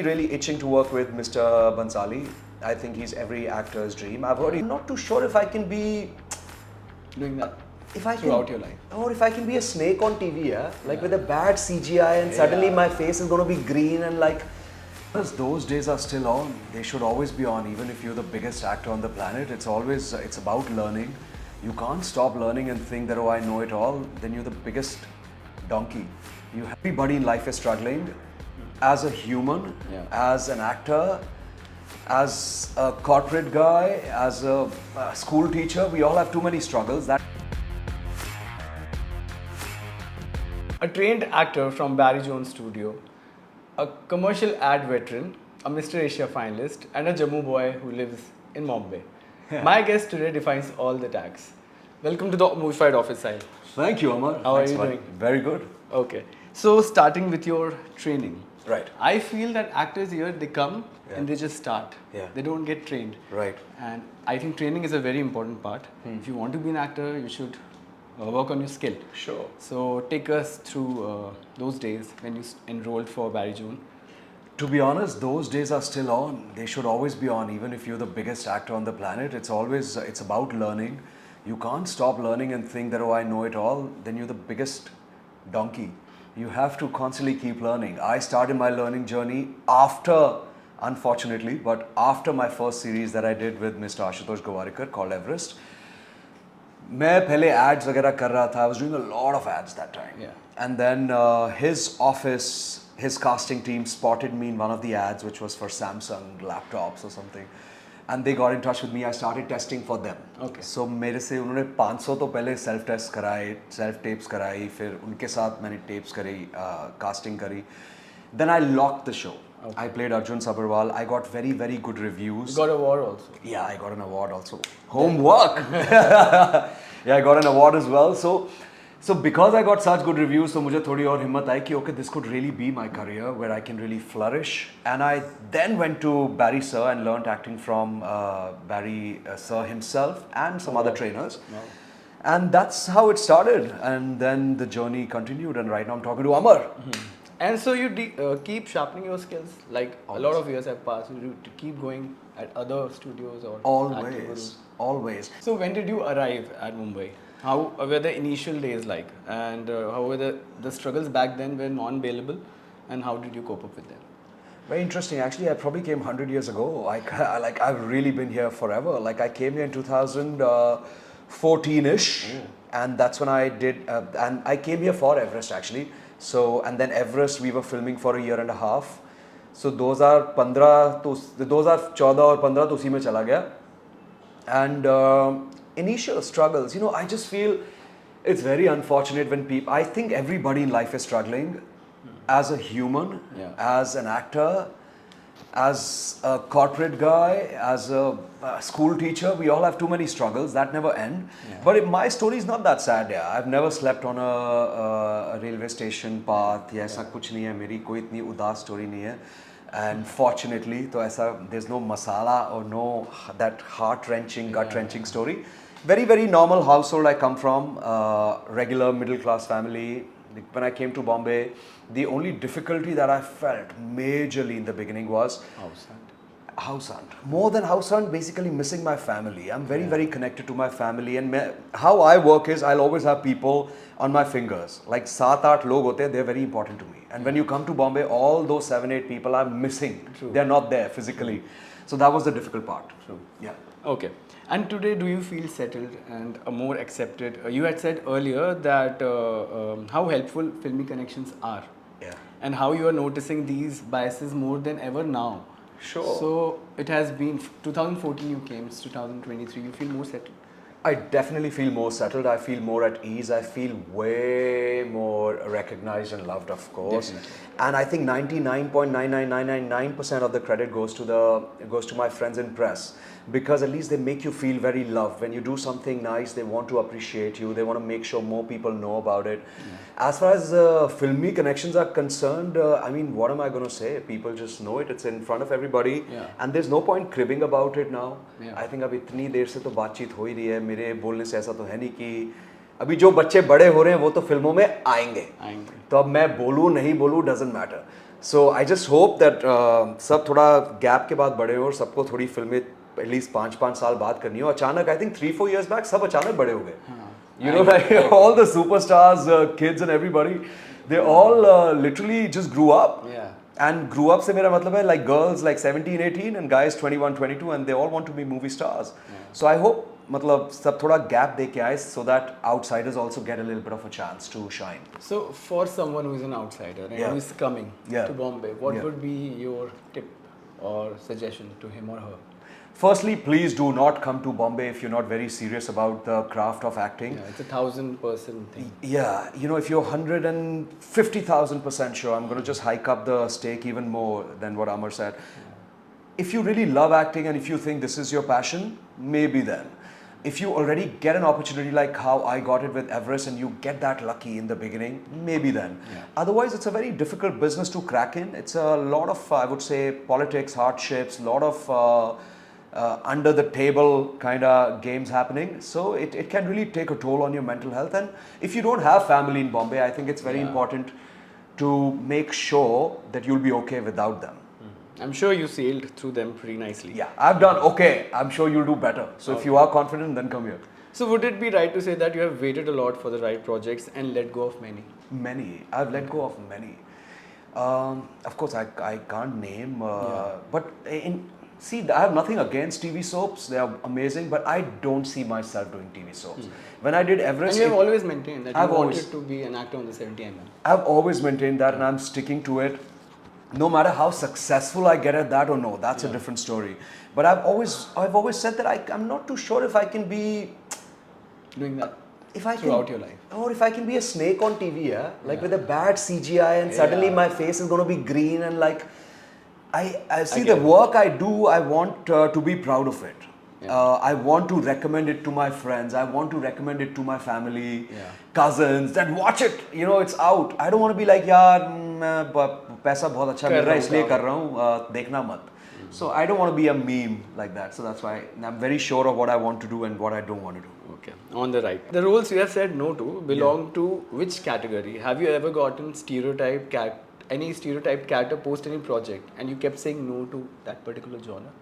really itching to work with Mr. Bhansali. I think he's every actor's dream. I'm not too sure if I can be Doing that if I throughout can, your life. or if I can be a snake on TV, like with a bad CGI and suddenly my face is going to be green and like. Because those days are still on. They should always be on, even if you're the biggest actor on the planet. It's about learning. You can't stop learning and think that, oh, I know it all. Then you're the biggest donkey. Everybody in life is struggling. As a human, as an actor, as a corporate guy, as a school teacher, we all have too many struggles. A trained actor from Barry Jones Studio, a commercial ad veteran, a Mr. Asia finalist, and a Jammu boy who lives in Mumbai. My guest today defines all the tags. Welcome to the Movified office, Sahil. Thank you, Amar. How are you doing? Very good. Okay. So starting with your training. Right. I feel that actors here, they come and they just start. Yeah. They don't get trained. Right. And I think training is a very important part. If you want to be an actor, you should work on your skill. Sure. So take us through those days when you enrolled for Barry Jones. To be honest, those days are still on. They should always be on, even if you're the biggest actor on the planet. It's about learning. You can't stop learning and think that, oh, I know it all. Then you're the biggest donkey. You have to constantly keep learning. I started my learning journey unfortunately, but after my first series that I did with Mr. Ashutosh Gowarikar called Everest. मैं पहले ads वगैरह कर रहा था. I was doing a lot of ads that time. Yeah. And then his office, his casting team spotted me in one of the ads, which was for Samsung laptops or something. And they got in touch with me. I started testing for them. Okay. So मेरे से उन्होंने 500 तो पहले self test कराए, self tapes कराई, फिर उनके साथ मैंने tapes करी, casting करी. Then I locked the show. Okay. I played Arjun Sabharwal. I got very, very good reviews. You got an award also. Yeah, I got an award also. Homework! Yeah, I got an award as well. So because I got such good reviews, so मुझे थोड़ी और हिम्मत आई कि okay, this could really be my career where I can really flourish. And I then went to Barry Sir and learned acting from Barry Sir himself and some other trainers. Wow. And that's how it started. And then the journey continued. And right now I'm talking to Amar. Mm-hmm. And so you keep sharpening your skills. Like always. A lot of years have passed. You to keep going at other studios or always. So when did you arrive at Mumbai? How were the initial days like? And how were the struggles back then were non-bailable? And how did you cope up with them? Very interesting. Actually, I probably came 100 years ago. I've really been here forever. Like I came here in 2014-ish. And that's when I did, and I came here for Everest actually. So, and then Everest, we were filming for a year and a half. So 2014 और 15 तो उसी में चला गया. And initial struggles, I just feel it's very unfortunate when people, I think everybody in life is struggling as a human, as an actor, as a corporate guy, as a school teacher. We all have too many struggles that never end. But my story is not that sad. I've never slept on a railway station path. ऐसा कुछ नहीं है. मेरी कोई इतनी उदास story नहीं है. And fortunately, तो ऐसा there's no masala or no that heart-wrenching, gut-wrenching story. Very, very normal household I come from. Regular middle-class family. When I came to Bombay, the only difficulty that I felt majorly in the beginning was house hunt. More than house hunt, basically missing my family. I'm very, very connected to my family. And how I work is I'll always have people on my fingers. Like 7-8 log hote, they're very important to me. And when you come to Bombay, all those 7-8 people are missing. True. They're not there physically. So that was the difficult part. True. Yeah. Okay. And today, do you feel settled and more accepted? You had said earlier that how helpful filmy connections are. Yeah. And how you are noticing these biases more than ever now. Sure. So it has been 2014 you came, it's 2023. You feel more settled? I definitely feel more settled. I feel more at ease. I feel way more recognized and loved, of course. Definitely. And I think 99.99999% of the credit goes to my friends in press, because at least they make you feel very loved. When you do something nice, they want to appreciate you. They want to make sure more people know about it. As far as filmy connections are concerned, I mean, what am I going to say? People just know it. It's in front of everybody. And there's no point cribbing about it now. I think अब इतनी देर से तो बातचीत हो ही रही है. मेरे बोलने से ऐसा तो है नहीं कि अभी जो बच्चे बड़े हो रहे हैं वो तो फिल्मों में आएंगे. तो अब मैं बोलूँ नहीं बोलूँ doesn't matter. So I just hope that सब थोड़ा gap के बाद बड़े हो और सबको थोड़ी फिल्में at least 5 साल बाद करनी हो. अचानक I think 3-4 years back सब अचानक बड़े हो गए. You know, like all the superstars, kids and everybody, they all literally just grew up. Yeah. And grew up से मेरा मतलब है like girls like 17, 18 and guys 21, 22 and they all want to be movie stars. So I hope मतलब सब थोड़ा gap दे के आए so that outsiders also get a little bit of a chance to shine. So for someone who is an outsider and who is coming Yeah. to Bombay, what Yeah. would be your tip or suggestion to him or her? Firstly, please do not come to Bombay if you're not very serious about the craft of acting. Yeah, it's a 1,000% thing. Yeah, you know, if you're 150,000% sure, I'm going to just hike up the stake even more than what Amar said. If you really love acting and if you think this is your passion, maybe then. If you already get an opportunity like how I got it with Everest and you get that lucky in the beginning, maybe then. Yeah. Otherwise, it's a very difficult business to crack in. It's a lot of, I would say, politics, hardships, a lot of under the table kind of games happening. So it can really take a toll on your mental health. And if you don't have family in Bombay, I think it's very important to make sure that you'll be okay without them. I'm sure you sailed through them pretty nicely. Yeah, I've done okay. I'm sure you'll do better. So if you are confident, then come here. So would it be right to say that you have waited a lot for the right projects and let go of many? Many. I've let go of many. Of course, I can't name. But see, I have nothing against TV soaps. They are amazing. But I don't see myself doing TV soaps. When I did Everest... And you have always maintained that you wanted to be an actor on the 70mm. I've always maintained that and I'm sticking to it. No matter how successful I get at that or no, that's a different story. But I've always said that I'm not too sure if I can be doing that throughout your life. Or if I can be a snake on TV, like with a bad CGI and suddenly my face is going to be green and like I see the work I do, I want to be proud of it. I want to recommend it to my friends. I want to recommend it to my family, cousins, that watch it. You know, it's out. I don't want to be like, yaar, पैसा बहुत अच्छा मिल रहा है इसलिए कर रहा हूँ देखना मत. So I don't want to be a meme like that. So that's why I'm very sure of what I want to do and what I don't want to do. Okay, on the right. The roles you have said no to belong to which category? Have you ever gotten any stereotyped character post any project and you kept saying no to that particular genre?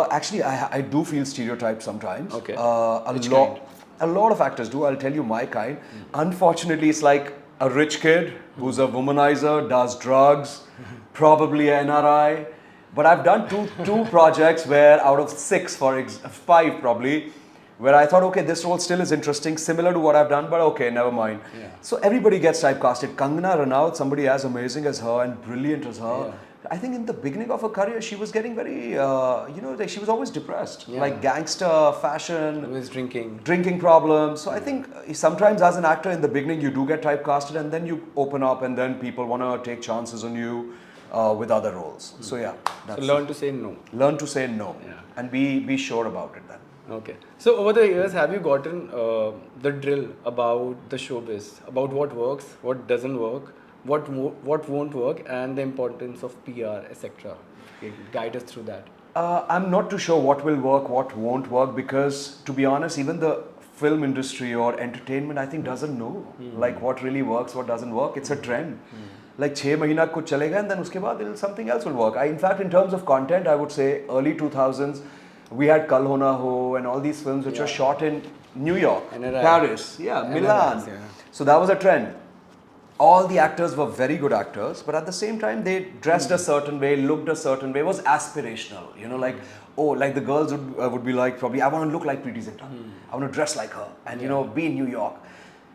Actually, I do feel stereotyped sometimes. Okay. A lot of actors do. I'll tell you my kind. Unfortunately, it's like a rich kid who's a womanizer, does drugs, probably an NRI. But I've done two projects where out of 5 probably, where I thought, okay, this role still is interesting, similar to what I've done, but okay, never mind. Yeah. So everybody gets typecasted. Kangana Ranaut, somebody as amazing as her and brilliant as her. Yeah. I think in the beginning of her career, she was getting very, like she was always depressed. Yeah. Like gangster, fashion. Always drinking. Drinking problems. So I think sometimes as an actor in the beginning, you do get typecasted and then you open up and then people want to take chances on you with other roles. So yeah. So learn to say no. Learn to say no. Yeah. And be sure about it then. Okay. So over the years, have you gotten the drill about the showbiz, about what works, what doesn't work, what won't work, and the importance of PR, etc. Guide us through that. I'm not too sure what will work, what won't work, because to be honest, even the film industry or entertainment, I think doesn't know like what really works, what doesn't work. It's a trend. Like 6 mahina kuch chalega and then uske baad something else will work. In fact, in terms of content, I would say early 2000s, we had Kal Ho Na Ho and all these films which were shot in New York, Paris, Milan. So that was a trend. All the actors were very good actors, but at the same time, they dressed a certain way, looked a certain way, it was aspirational. You know, like, like the girls would be like, probably, I want to look like Preeti Zinta. I want to dress like her and, you know, be in New York.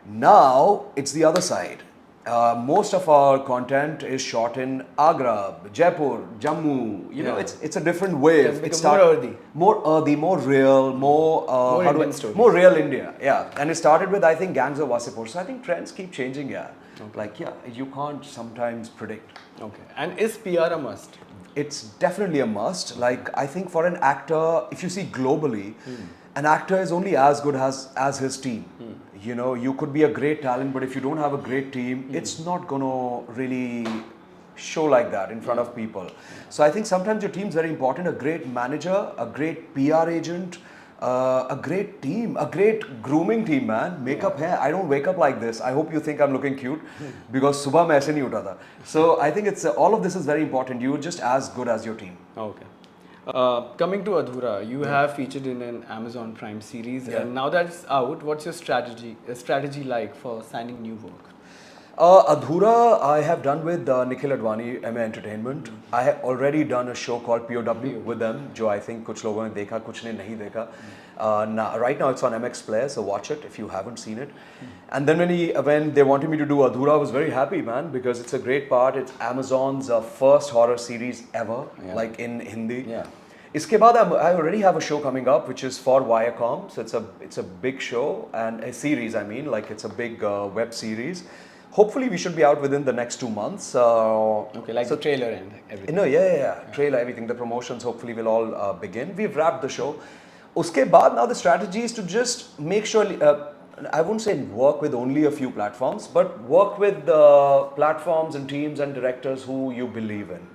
Now, it's the other side. Most of our content is shot in Agra, Jaipur, Jammu. You know, it's a different wave. It's more earthy. More earthy, more real, more real India. Yeah, and it started with, I think, Gangs of Wasipur. So I think trends keep changing. Yeah, like you can't sometimes predict. Okay, and is PR a must? It's definitely a must. Like I think for an actor, if you see globally, an actor is only as good as his team. You know, you could be a great talent, but if you don't have a great team, it's not going to really show like that in front of people. So I think sometimes your team's very important. A great manager, a great PR agent, A great team, a great grooming team, man. Makeup, hair. I don't wake up like this. I hope you think I'm looking cute because subah मैं ऐसे नहीं उठा था. So I think it's all of this is very important. You're just as good as your team. Okay. Coming to Adhura, you have featured in an Amazon Prime series, Yeah. and now that it's out, what's your strategy like for signing new work? Adhura, I have done with Nikhil Advani, MA Entertainment. I have already done a show called POW with them, जो I think कुछ लोगों ने देखा, कुछ ने नहीं देखा. Right now it's on MX Player, so watch it if you haven't seen it. And then when they wanted me to do Adhura, I was very happy, man, because it's a great part. It's Amazon's first horror series ever, like in Hindi. Yeah. इसके बाद I already have a show coming up which is for Viacom, so it's a big show and a series. I mean, like it's a big web series. Hopefully, we should be out within the next 2 months. Okay, like the trailer and everything. No, yeah. Trailer, everything. The promotions hopefully will all begin. We've wrapped the show. Uske baad, now the strategy is to just make sure, I wouldn't say work with only a few platforms, but work with the platforms and teams and directors who you believe in.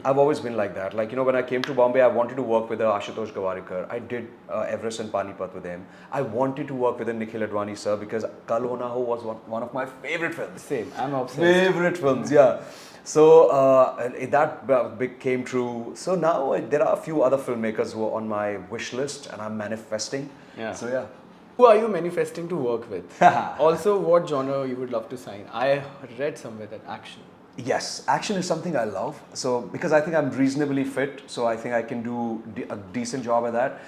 I've always been like that. Like, when I came to Bombay, I wanted to work with Ashutosh Gawarikar. I did Everest and Panipat with him. I wanted to work with Nikhil Advani sir because Kal Ho Na Ho was one of my favorite films. Same, I'm obsessed. Favorite films, yeah. So that big came true. So now there are a few other filmmakers who are on my wish list and I'm manifesting. Yeah. So yeah. Who are you manifesting to work with? Also, what genre you would love to sign? I read somewhere that action. Yes, action is something I love. So because I think I'm reasonably fit, so I think I can do a decent job at that.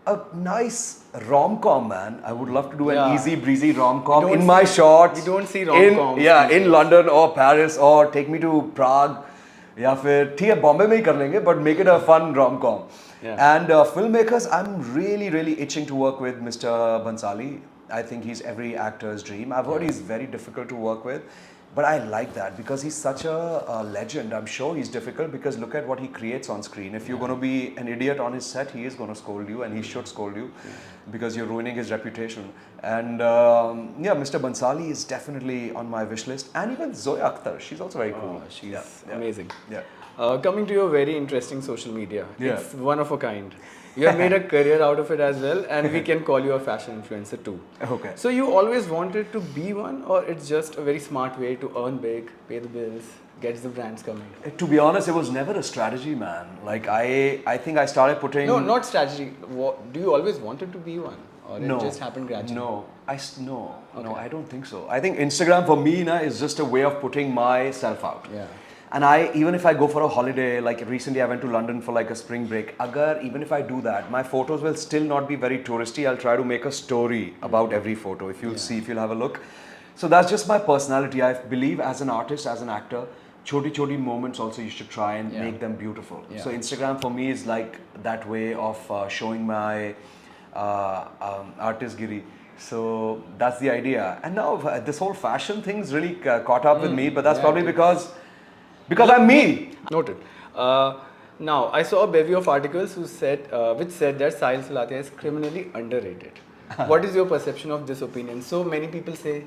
A nice rom-com, man. I would love to do an easy breezy rom-com in my shots. You don't see rom-coms. In London or Paris or take me to Prague. या फिर ठीक है बॉम्बे में ही कर लेंगे but make it a fun rom-com. And filmmakers, I'm really itching to work with Mr. Bhansali. I think he's every actor's dream. I've heard he's very difficult to work with, but I like that because he's such a legend. I'm sure he's difficult because look at what he creates on screen. If you're going to be an idiot on his set, he is going to scold you and he should scold you because you're ruining his reputation. And Mr. Bhansali is definitely on my wish list. And even Zoya Akhtar, she's also very cool. She's amazing. Yeah. Coming to your very interesting social media, it's one of a kind. You have made a career out of it as well, and we can call you a fashion influencer too. Okay. So you always wanted to be one, or it's just a very smart way to earn big, pay the bills, gets the brands coming? To be honest, it was never a strategy, man. Like I think I started putting... No, not strategy. Do you always wanted to be one? Or it just happened gradually? No, I don't think so. I think Instagram for me is just a way of putting myself out. Yeah. And even if I go for a holiday, like recently I went to London for like a spring break, even if I do that, my photos will still not be very touristy. I'll try to make a story about every photo, if you'll see, if you'll have a look. So that's just my personality. I believe as an artist, as an actor, choti moments also you should try and make them beautiful. Yeah. So Instagram for me is like that way of showing my artistgiri. So that's the idea. And now this whole fashion thing's really caught up with me, but that's probably because I'm me. Noted. Now, I saw a bevy of articles which said that Sahil Salathia is criminally underrated. What is your perception of this opinion? So many people say,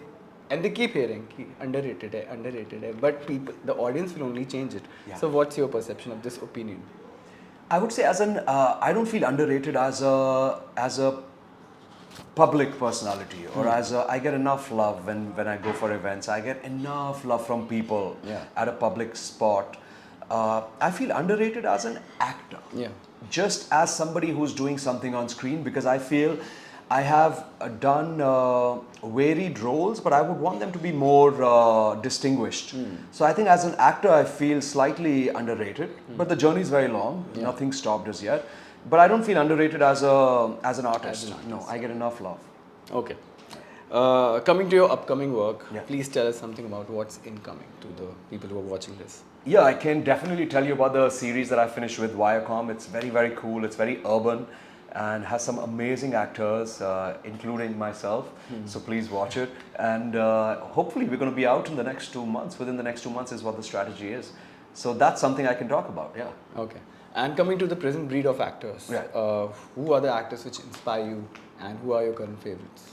and they keep hearing, underrated, but the audience will only change it. Yeah. So what's your perception of this opinion? I would say I don't feel underrated as a public personality or I get enough love when I go for events. I get enough love from people at a public spot. I feel underrated as an actor. Yeah. Just as somebody who's doing something on screen because I feel I have done varied roles, but I would want them to be more distinguished. So I think as an actor, I feel slightly underrated, but the journey is very long. Yeah. Nothing stopped us yet. But I don't feel underrated as an artist. No, I get enough love. Okay. Coming to your upcoming work, please tell us something about what's incoming to the people who are watching this. Yeah, I can definitely tell you about the series that I finished with Viacom. It's very, very cool. It's very urban and has some amazing actors, including myself. So please watch it. And hopefully we're going to be out in the next 2 months. Within the next 2 months is what the strategy is. So that's something I can talk about, yeah. Okay. And coming to the present breed of actors, who are the actors which inspire you and who are your current favorites?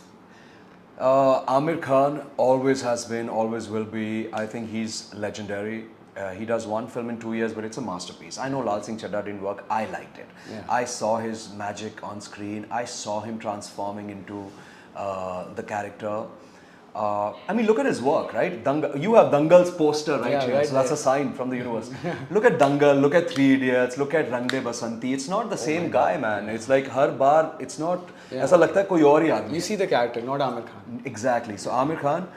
Amir Khan always has been, always will be. I think he's legendary. He does one film in 2 years, but it's a masterpiece. I know Lal Singh Chaddha didn't work. I liked it. Yeah. I saw his magic on screen. I saw him transforming into the character. I mean, look at his work, right? You have Dangal's poster right Yeah, here, right so that's there. a sign from the universe. Look at Dangal, look at Three Idiots, look at Rang De Basanti. It's not the same guy, man. It's like har bar, it's not. Yeah. ऐसा लगता है कोई और ही आदमी You है. see the character, not Amir Khan. Exactly. So Amir Khan,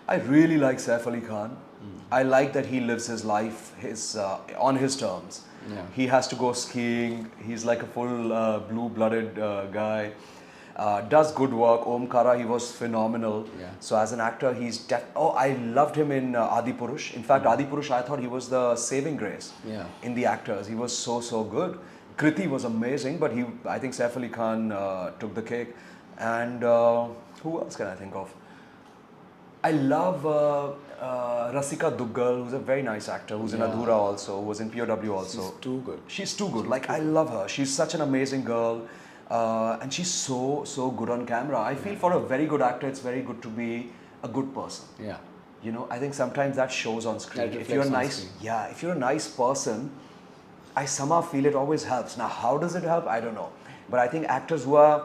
I really like Saif Ali Khan. I like that he lives his life on his terms. Yeah. He has to go skiing. He's like a full blue-blooded guy. Does good work. Omkara, he was phenomenal. Yeah. So as an actor, I loved him in Adi Purush. In fact, Adi Purush, I thought he was the saving grace Yeah. in the actors. He was so good. Kriti was amazing, but I think Saif Ali Khan took the cake. And who else can I think of? I love Rasika Duggal, who's a very nice actor, who's in Yeah. Adhura also, who was in POW also. She's too good. She's too good. Like, I love her. She's such an amazing girl. And she's so good on camera. I feel for a very good actor, it's very good to be a good person. Yeah. You know, I think sometimes that shows on screen. That If you're a reflects on nice, screen. yeah, if you're a nice person, I somehow feel it always helps. Now, how does it help? I don't know. But I think actors who are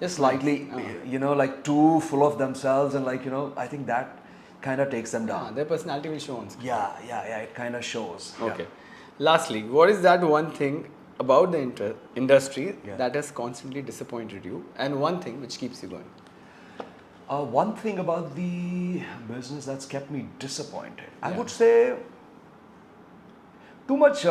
Just slightly, nice. you know, like too full of themselves and like, you know, I think that kind of takes them down. Their personality will show on screen. Yeah, it kind of shows. Yeah. Okay. Lastly, what is that one thing about the industry Yeah. that has constantly disappointed you, and one thing which keeps you going? One thing about the business that's kept me disappointed, I would say too much,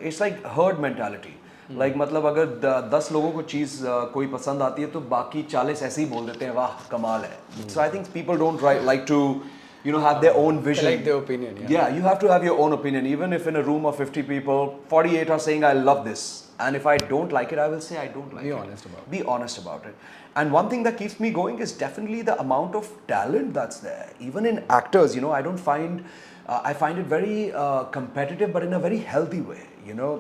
it's like herd mentality. Like मतलब अगर 10 लोगों को चीज़ कोई पसंद आती है तो बाकी 40 ऐसे ही बोल देते हैं वाह कमाल है. So I think people don't like to, you know, have their own vision. Collect their opinion. Yeah, you have to have your own opinion. Even if in a room of 50 people, 48 are saying I love this, and if I don't like it, I will say I don't like it. Be honest about it. Be honest about it. And one thing that keeps me going is definitely the amount of talent that's there. Even in actors, you know, I find it very competitive, but in a very healthy way. You know.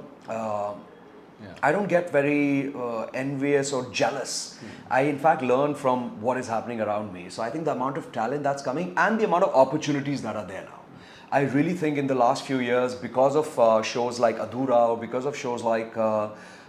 I don't get very envious or jealous. I in fact learn from what is happening around me. So I think the amount of talent that's coming and the amount of opportunities that are there now. I really think in the last few years, because of shows like Adhura or because of shows like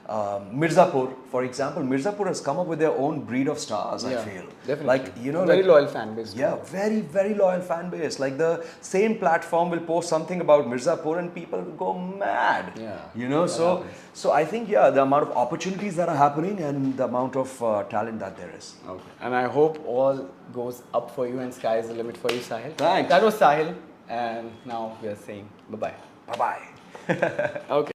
Mirzapur, for example, Mirzapur has come up with their own breed of stars, I feel. Definitely. Like, you know, very like, loyal fan base. yeah, very loyal fan base. Like the same platform will post something about Mirzapur and people will go mad. Yeah, You know, so I think, yeah, the amount of opportunities that are happening and the amount of talent that there is. Okay. And I hope all goes up for you and sky is the limit for you, Sahil. Thanks. That was Sahil, and now we are saying bye-bye. Bye-bye. Okay.